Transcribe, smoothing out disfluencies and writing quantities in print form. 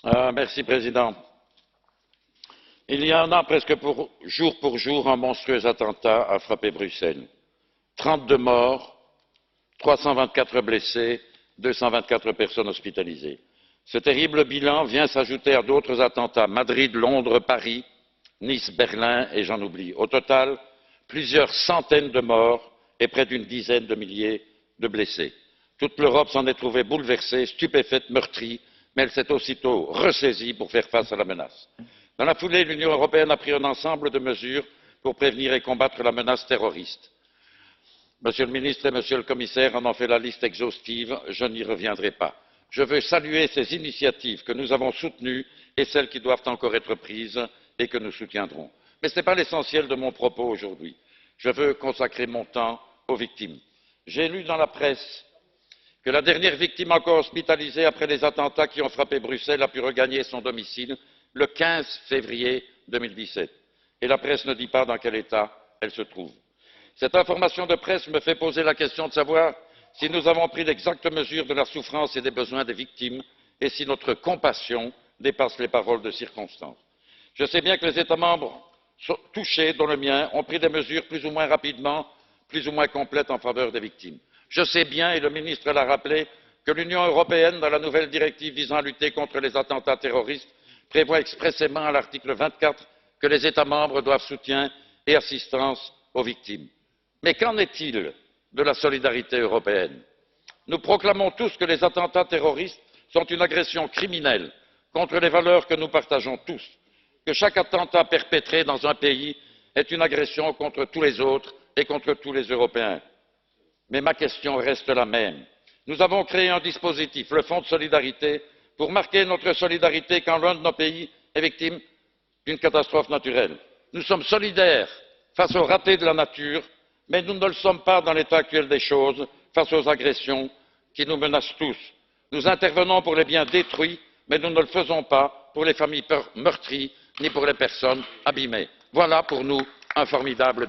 Monsieur le Président. Il y a un an, presque jour pour jour, un monstrueux attentat a frappé Bruxelles. 32 morts, 324 blessés, 224 personnes hospitalisées. Ce terrible bilan vient s'ajouter à d'autres attentats Madrid, Londres, Paris, Nice, Berlin et j'en oublie. Au total, plusieurs centaines de morts et près d'une dizaine de milliers de blessés. Toute l'Europe s'en est trouvée bouleversée, stupéfaite, meurtrie, mais elle s'est aussitôt ressaisie pour faire face à la menace. Dans la foulée, l'Union européenne a pris un ensemble de mesures pour prévenir et combattre la menace terroriste. Monsieur le ministre et Monsieur le commissaire en ont fait la liste exhaustive, je n'y reviendrai pas. Je veux saluer ces initiatives que nous avons soutenues et celles qui doivent encore être prises et que nous soutiendrons. Mais ce n'est pas l'essentiel de mon propos aujourd'hui. Je veux consacrer mon temps aux victimes. J'ai lu dans la presse que la dernière victime encore hospitalisée après les attentats qui ont frappé Bruxelles a pu regagner son domicile le 15 février 2017. Et la presse ne dit pas dans quel état elle se trouve. Cette information de presse me fait poser la question de savoir si nous avons pris l'exacte mesure de la souffrance et des besoins des victimes et si notre compassion dépasse les paroles de circonstance. Je sais bien que les États membres touchés, dont le mien, ont pris des mesures plus ou moins rapidement, plus ou moins complètes en faveur des victimes. Je sais bien, et le ministre l'a rappelé, que l'Union européenne, dans la nouvelle directive visant à lutter contre les attentats terroristes, prévoit expressément à l'article 24 que les États membres doivent soutien et assistance aux victimes. Mais qu'en est-il de la solidarité européenne? Nous proclamons tous que les attentats terroristes sont une agression criminelle contre les valeurs que nous partageons tous, que chaque attentat perpétré dans un pays est une agression contre tous les autres et contre tous les Européens. Mais ma question reste la même. Nous avons créé un dispositif, le Fonds de solidarité, pour marquer notre solidarité quand l'un de nos pays est victime d'une catastrophe naturelle. Nous sommes solidaires face aux ratés de la nature, mais nous ne le sommes pas dans l'état actuel des choses face aux agressions qui nous menacent tous. Nous intervenons pour les biens détruits, mais nous ne le faisons pas pour les familles meurtries ni pour les personnes abîmées. Voilà pour nous un formidable